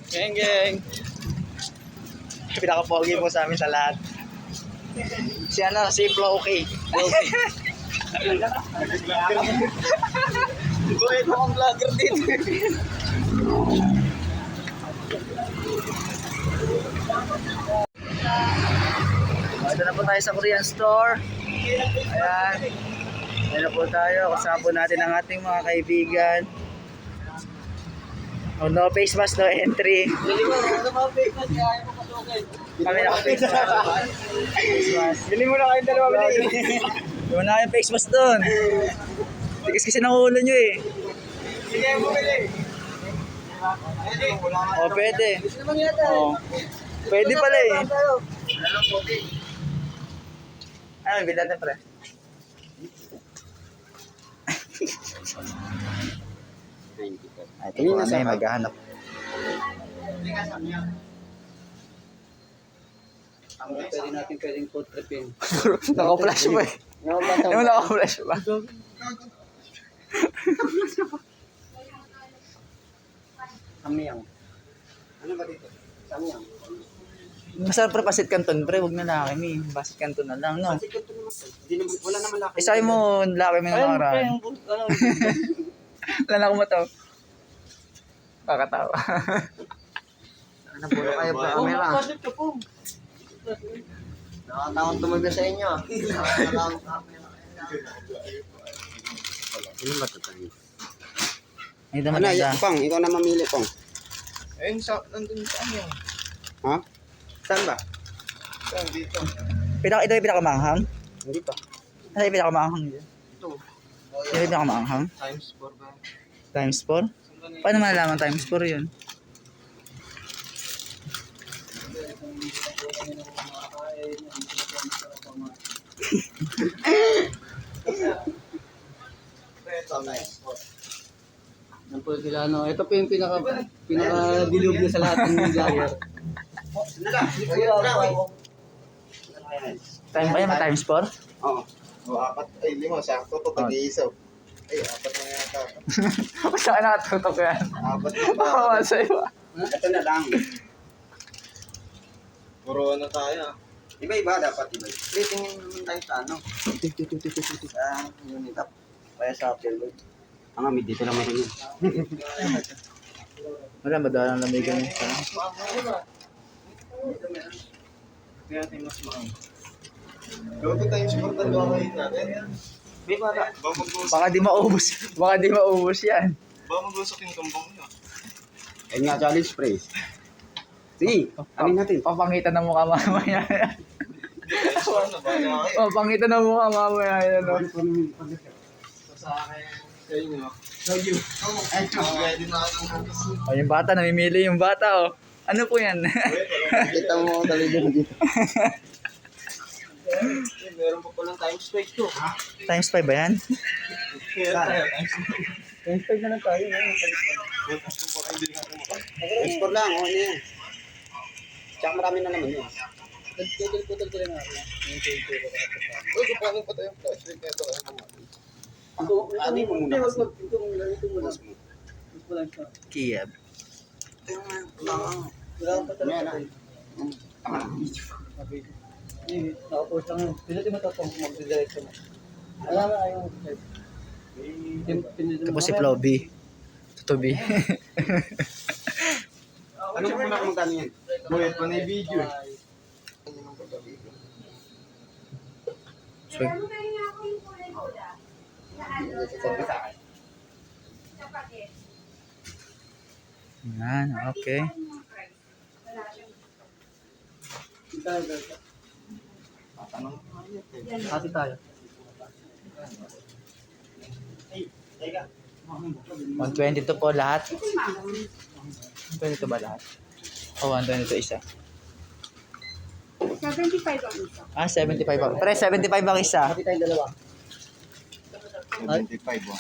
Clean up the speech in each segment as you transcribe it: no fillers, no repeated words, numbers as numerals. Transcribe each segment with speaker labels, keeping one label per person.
Speaker 1: Geng, geng. Pinaka-pogi po sa amin sa lahat. Si ano, si Floki. Floki. Buhay mo ang vlogger dito. Ito na po tayo sa Korean store. Ayan. Ayan na po tayo. Kasama po natin ang ating mga kaibigan. Oh, no face mask, no entry. Kami naka-face mask. Bili mo na kayong dalawa. Bili mo na kayong face mask doon. Tigas kasi ng ulo nyo eh. Sige mo bili. Oh, pwede. Oh. Pwede pala eh. Ano, bili natin pre. Ito po na maghahanap.
Speaker 2: Ang pwede natin pwedeng food trip yun.
Speaker 1: Naka-flash pa eh. Yung naka-flash pa.
Speaker 2: Samyang. Ano ba dito? Samyang.
Speaker 1: Masarap pre pasit canton pre, huwag na laki mi. Pasit canton na lang, no?
Speaker 2: Wala naman laki.
Speaker 1: Isay mo laki mi ng nakaraan. Lalako mo to. Kakatawa.
Speaker 2: Ano po kayo ba? Camera. Nakakatawang tumagal sa inyo. Nakakatawang camera. Ano ba ito tayo?
Speaker 1: Ito
Speaker 2: Ano, Pong, ikaw na mamili, Pong.
Speaker 1: Ayun, nandun sa ano.
Speaker 2: Ha? Saan ba?
Speaker 1: Saan dito? Ito yung pinakamanghang?
Speaker 2: Hindi pa.
Speaker 1: Ano yung pinakamanghang dito?
Speaker 2: Ito.
Speaker 1: Ito yung pinakamanghang?
Speaker 2: Times 4 ba?
Speaker 1: Times 4? Paano malalaman times 4 yun?
Speaker 2: Yan po sila, ano. Ito po yung pinaka-dilog na sa lahat ng vlogger.
Speaker 1: Time ba yan? May times 4?
Speaker 2: Oo.
Speaker 3: O, 4, ay 5, sakto to, tag-iisaw. Ay, 4 na yata.
Speaker 1: Saan nakatutok yan?
Speaker 3: 4 na ba?
Speaker 1: Oo, sa'yo.
Speaker 2: Ito na lang.
Speaker 3: Puro ano tayo.
Speaker 2: Iba-iba dapat iba. Tingin naman tayo sa ano. Sa unit up. Kaya sa upload. Ang amid dito lang meron yun.
Speaker 1: Wala, madalang lamigan yun.
Speaker 3: Kaya tayo mas maang. Gawin ko tayo siguro dalawa kayo natin.
Speaker 2: May bata.
Speaker 3: Ba mag-usok?
Speaker 1: Baka di maubos. Baka di maubos yan.
Speaker 3: Ba mag-usok yung tumbang nyo?
Speaker 2: Ayun nga, challenge praise. Sige, alin natin.
Speaker 1: Papangitan ng mukha mamaya yan.
Speaker 3: Ano ba? Ano kayo?
Speaker 1: Papangitan ng mukha mamaya yan. No?
Speaker 3: Sa akin, sa inyo. Sa you. Pwede na ako ng
Speaker 1: Oh, yung bata, namimili yung bata, oh. Ano po yan?
Speaker 2: Kita mo talaga dito.
Speaker 3: Meron pa palang times 5 to.
Speaker 1: Times 5 ba yan?
Speaker 3: Kaya tayo, times
Speaker 1: Times 5 na lang tayo.
Speaker 2: Export lang, ano yan. Tsaka marami na naman yun.
Speaker 1: Putol-putol ko lang ako.
Speaker 3: Uy, paano pa tayo flashlight nito?
Speaker 2: Ano mo muna kasi?
Speaker 1: Kiev.
Speaker 2: Ano yan ah?
Speaker 1: Nakapost lang yun. Pinutin mo ito kung mag-direct mo. Alam na ayaw. Tapos si Floby. Tutubi.
Speaker 2: Ano mo muna kung magkano yan?
Speaker 3: Buhay pa na yung video eh.
Speaker 1: Swing. Yan, okay.
Speaker 2: Hati tayo.
Speaker 1: 122 po lahat. 122 ba lahat? O, 122 isa.
Speaker 4: 75 ang isa.
Speaker 1: Ah, 75 ba? Pre, 75 ang isa.
Speaker 2: Hati tayo dalawa.
Speaker 3: 75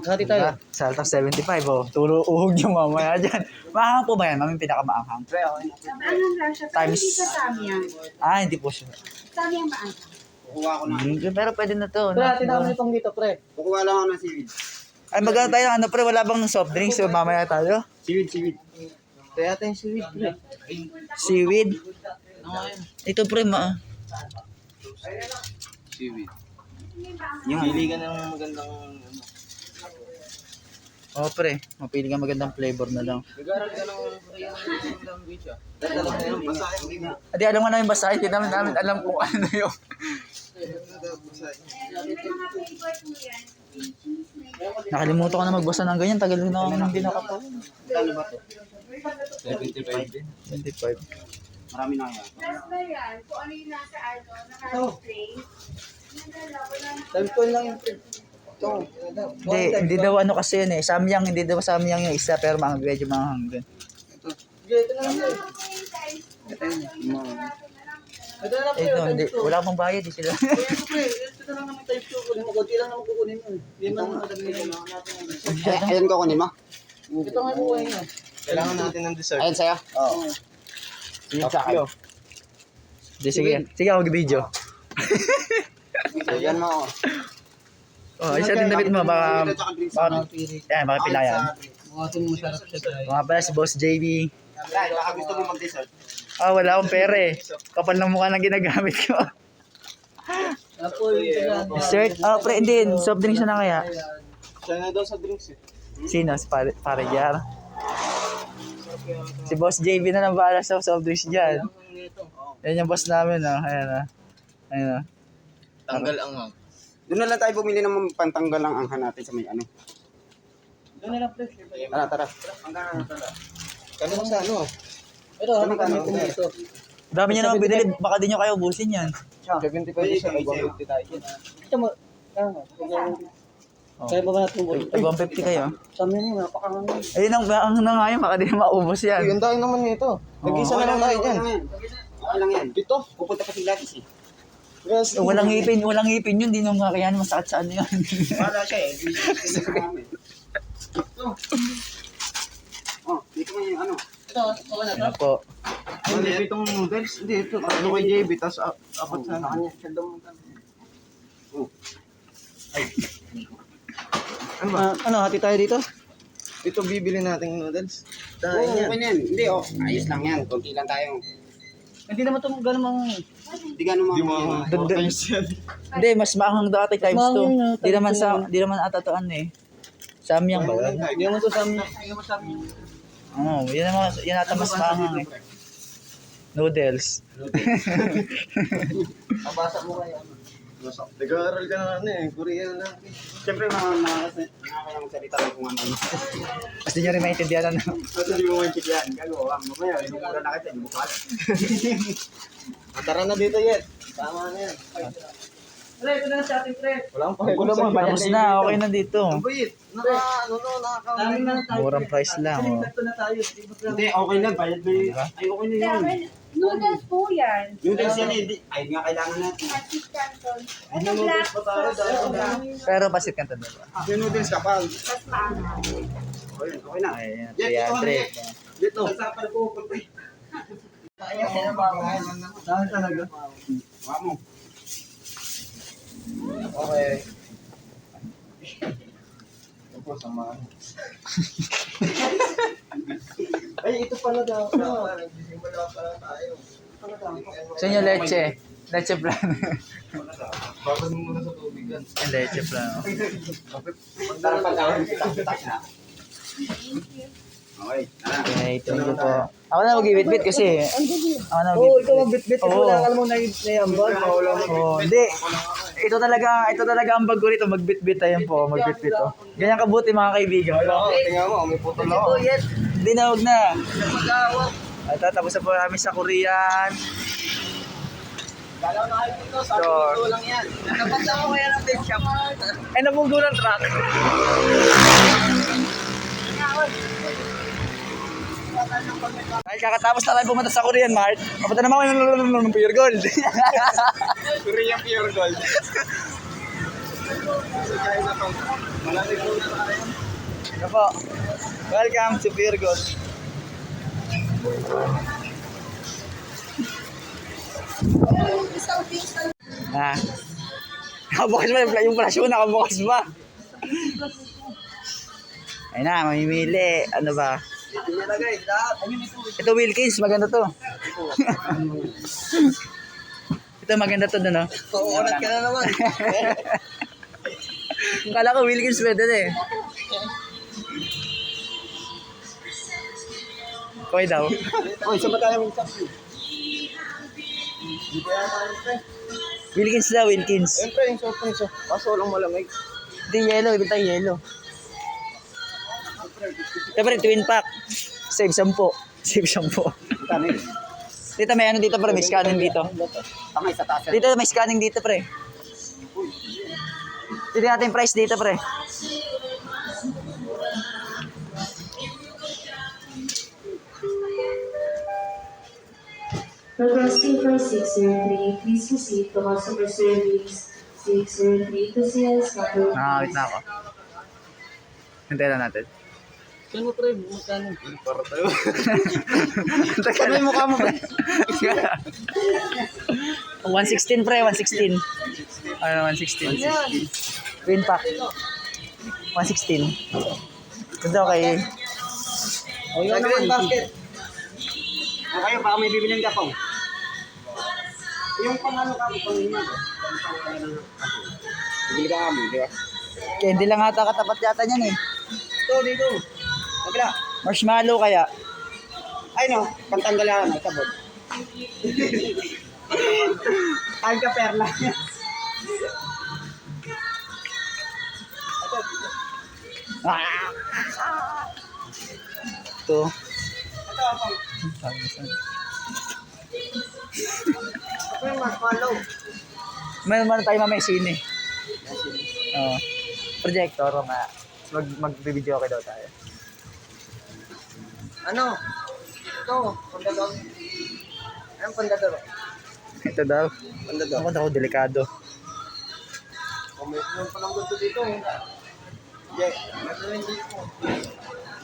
Speaker 2: Hati tayo.
Speaker 1: Salta 75 oh. Turo uhog yung mamaya dyan. Maanghang po ba yan? Mami pinakamaanghang.
Speaker 4: Ano lang siya? Pero
Speaker 1: Times-
Speaker 4: hindi sa Samyang.
Speaker 1: Ah, hindi po siya.
Speaker 4: Samyang maanghang.
Speaker 2: Kukuha ko na.
Speaker 1: Pero pwede na to.
Speaker 2: Pre, tinama itong dito, pre. Kukuha lang ako ng seaweed.
Speaker 1: Ay, magkano tayo? Ano pre, wala bang soft drinks? So, mamaya tayo?
Speaker 2: Seaweed.
Speaker 3: Kaya tayo si Rick.
Speaker 1: Seaweed. Ito pre,
Speaker 3: Seaweed.
Speaker 2: Yung
Speaker 3: Pili ka ng magandang ano.
Speaker 1: Oh pre, mapili ka magandang flavor na lang.
Speaker 3: Nag-aaral ka ng language ah. Dala na yun, basahin mo nga.
Speaker 1: Hindi, alam nga namin basahin. Hindi namin alam kung ano yung... Nakalimutan ko na magbasa ng ganyan. Tagal na ako hindi nakapag.
Speaker 2: ano ba to?
Speaker 3: 75 din.
Speaker 1: 25.
Speaker 2: Marami na yan.
Speaker 4: Plus ba yan? Kung ano yung nasa naka-display.
Speaker 3: Time lang yung ito.
Speaker 1: Hindi daw ano kasi yun eh. Samyang, hindi daw samyang yung isa pero medyo mahanggan.
Speaker 3: Ito na lang yun.
Speaker 2: Ito yun.
Speaker 3: Ito na lang
Speaker 1: Eh, no, hindi, wala akong bayad eh sila.
Speaker 3: Ito na lang naman type 2. Kunin mo. Kunti lang naman kukunin mo. Hindi man madami natin.
Speaker 2: Ayun ko kunin mo.
Speaker 3: Ito nga buhay nga. Kailangan natin ng dessert.
Speaker 2: Ayun sa'yo. Oo. Sige sa akin.
Speaker 1: Sige, sige ako mag-video.
Speaker 2: Ayan mo.
Speaker 1: Oh, isa din David mo, baka baka pilayan.
Speaker 3: Mga itong masarap siya tayo.
Speaker 1: Mga pala si Boss JB.
Speaker 2: Baka gusto mo mag-dessert.
Speaker 1: Ah, wala akong pera eh. Kapal ng mukha ng ginagamit ko.
Speaker 3: Apo yung
Speaker 1: Dessert? Ah, pre, din. Soft drinks na kaya.
Speaker 3: siya na daw sa drinks eh.
Speaker 1: Sino? Si Paregar? Si Boss JB na lang bahala sa soft drinks dyan. Yan yung boss namin, oh. Ayan, oh. Ayan, oh.
Speaker 3: Tanggal ang hang.
Speaker 2: Doon na lang tayo bumili ng pantanggal lang anghan natin sa may ano.
Speaker 3: Doon na lang fresh.
Speaker 2: Tara, tara.
Speaker 3: Kano sa ano? Ito,
Speaker 2: Ano ka, ano?
Speaker 3: ito.
Speaker 1: Dami niya naman binili. Baka di nyo kayo ubusin yan.
Speaker 3: 75 isa, 150 tayo. Ito mo.
Speaker 1: Oh.
Speaker 3: Kaya ba natin mo?
Speaker 1: Ay, 150 kayo.
Speaker 3: Sa amin yun, napakahangin.
Speaker 1: Ayun ang na nga yun. Baka di maubos yan.
Speaker 3: Yun tayo naman nito. Nag-isa na lang tayo dyan.
Speaker 2: Okay lang yan.
Speaker 3: Dito.
Speaker 2: Pupunta kasi gratis eh.
Speaker 3: Yes.
Speaker 1: Walang ngipin yun. Di nung kakayahan masakit sa ano yun.
Speaker 2: Wala siya eh. Oh, dito mo yung ano.
Speaker 3: Ito, okay na
Speaker 1: Ano po.
Speaker 3: Hindi, itong noodles. Hindi, ito. Ano kay JB, tapos apat sa kanya.
Speaker 2: Oh.
Speaker 3: Ano ba? Ano, hati tayo dito? Ito bibili nating noodles. Dahil
Speaker 2: Oo,
Speaker 3: yan.
Speaker 2: okay na yan. Hindi oh. Ayos lang yan. Kunti lang tayo.
Speaker 3: Hindi naman ito gano'n mga...
Speaker 2: Hindi gano'n mga...
Speaker 1: Hindi, mas maanghang dati times
Speaker 3: Maanghang
Speaker 1: 2. Di naman ata to ano eh. Samyang ba?
Speaker 3: Hindi naman ito sa amin.
Speaker 1: Oo, yan ata mas maanghang eh. Noodles.
Speaker 3: Nabasa mo kayo. Nag-aaral ka na ano eh. Korean na.
Speaker 2: Siyempre nakakaya magsalita lang kung ano.
Speaker 1: Mas di nyo rin maintindihan ano.
Speaker 2: Kasi di mo maintindihan. Gago, mamaya, inumura na kita. Hindi mo pala.
Speaker 3: Tara na dito yet. Tama na yan. Pre, ito na sa ating pre. Walang
Speaker 1: Tapos na, okay na dito.
Speaker 3: Bayit. Nakakawin na tayo.
Speaker 1: Murang price lang. Oh.
Speaker 3: Ito na tayo.
Speaker 2: Hindi, okay lang. Bayad ba yun? Ay, okay na yun.
Speaker 4: Noodles po yan.
Speaker 2: Noodles yan eh. Ay, nga kailangan natin.
Speaker 4: Patis canton. Ito black sauce.
Speaker 1: Pero pasit ka tanda ba?
Speaker 2: Yung noodles kapag.
Speaker 4: Mas maanghang.
Speaker 2: Okay na.
Speaker 1: Ayan,
Speaker 2: Jet, ito
Speaker 1: 300.
Speaker 2: Dito. Sa pala po.
Speaker 3: Dahil talaga.
Speaker 2: Wala mo.
Speaker 3: Okay. Ito, samahan. Ay, ito pala daw. Nagsisimula pala tayo.
Speaker 1: Sa inyo leche. Leche plan.
Speaker 3: Babad mo muna sa tubig yan.
Speaker 1: Leche plan.
Speaker 2: Tara pa lang. Tak na. Okay. Tara.
Speaker 1: Okay, thank you po. Ako na mag-ibit-bit kasi. Ako na
Speaker 3: Oo,
Speaker 1: mag-ibit.
Speaker 3: ikaw magbitbit.
Speaker 1: Oo.
Speaker 3: Wala ka namang naiambag. Wala mo.
Speaker 1: Oh, hindi. Ito talaga ang bag ko rito. Magbit-bit tayo po. Magbit-bit to. Ganyan kabuti mga kaibigan.
Speaker 3: Oo, tingnan mo. May putol ako.
Speaker 1: Hindi na, huwag na.
Speaker 3: Mag-awat.
Speaker 1: At tapos na po namin sa Korean.
Speaker 3: Dalaw na kayo dito. Sabi
Speaker 1: Store.
Speaker 3: dito lang yan. Napagsa mo kaya ng bake shop.
Speaker 1: Ay, nabunggo ng truck. Ay, kakatapos na tayo pumunta sa Korean Mart. Papunta naman kami ng Pure Gold.
Speaker 3: Korean pure gold. Sa China pa. Malamig muna tayo.
Speaker 1: Ano po? Welcome to Pure Gold. Ah. Nakabukas ba yung flash mo? Nakabukas ba? Ayun na, mamimili. Ano ba?
Speaker 2: Dito niya lagay, lahat.
Speaker 1: Ito Wilkins, maganda to. Ito maganda to doon, no?
Speaker 2: Uulat ka na naman.
Speaker 1: Kala ko Wilkins pwede na eh. Koy daw.
Speaker 2: Oy, saan ba tayo mag-stop? Dito yata yung pre.
Speaker 1: Wilkins daw, Wilkins.
Speaker 2: Siyempre, yung soft drinks. Kaso walang malamig.
Speaker 1: Hindi yellow, ibig tayo yellow. Siyempre, twin pack. Save 10. Save 10.
Speaker 2: Kami.
Speaker 1: Dito may ano dito pre, may scanning dito.
Speaker 2: Tangay sa taas.
Speaker 1: Dito may scanning dito pre. Dito natin yung price dito pre.
Speaker 4: Requesting for 603, please proceed to customer service. 603 to sales, number
Speaker 1: Nakakawit na ako. Hintayin lang natin.
Speaker 3: Saan mo pre? Magkano? Para tayo.
Speaker 1: Ano yung mukha mo pre? 116 pre, 116. Ano 116? Twin pack. 116. Ganda okay.
Speaker 2: Sa green basket. O kayo, baka may bibiling gapong. Yung pang ano kami, pang inyo. Bibili ka kami, di ba?
Speaker 1: Kaya hindi lang ata katapat yata niyan eh.
Speaker 2: Ito, dito. Kabila.
Speaker 1: Marshmallow kaya.
Speaker 2: Ay no, pantanggalan na, sabot. Kain ka perla.
Speaker 1: Ah! Ito.
Speaker 2: Ito, apang. Ito yung marshmallow.
Speaker 1: May naman tayo mamaya sine. Oo. Projector ma. Mag-video okay daw tayo.
Speaker 2: Ano? Ito, pandador. Anong pandador?
Speaker 1: Ito daw.
Speaker 2: Pandador.
Speaker 1: Ako daw delikado.
Speaker 2: May palang gusto dito. Yeah.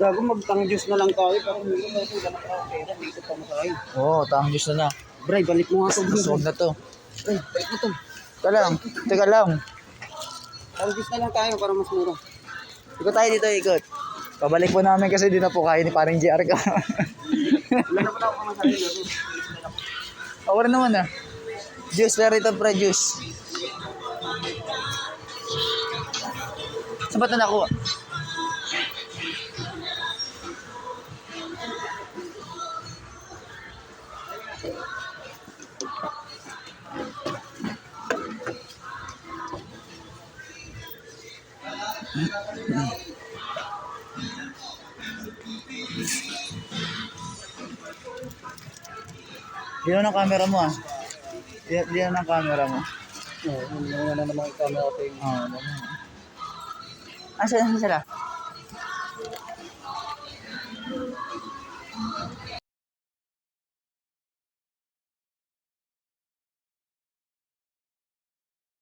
Speaker 2: Gago, magtang-juice na lang tayo. Pero hindi ko ito. Ganap ako. Kaya dito pa masakay.
Speaker 1: Oo, tama juice na na.
Speaker 2: Bray, balik mo nga ito.
Speaker 1: Suwag na to.
Speaker 2: Bray, balik mo ito.
Speaker 1: Teka lang.
Speaker 2: Tang-juice na lang tayo para mas mura.
Speaker 1: Ikot tayo dito, ikot. Pabalik po namin kasi di na po kaya ni parang JR ka.
Speaker 2: Wala na pala ako masakay.
Speaker 1: Ako rin naman ah. Juice, pero ito pre, juice. Saan ba ito nakuha? Diyan ang camera mo ah. Diyan ang camera mo.
Speaker 2: Oo, ano na naman yung camera ko yung...
Speaker 1: Oo, asan sila?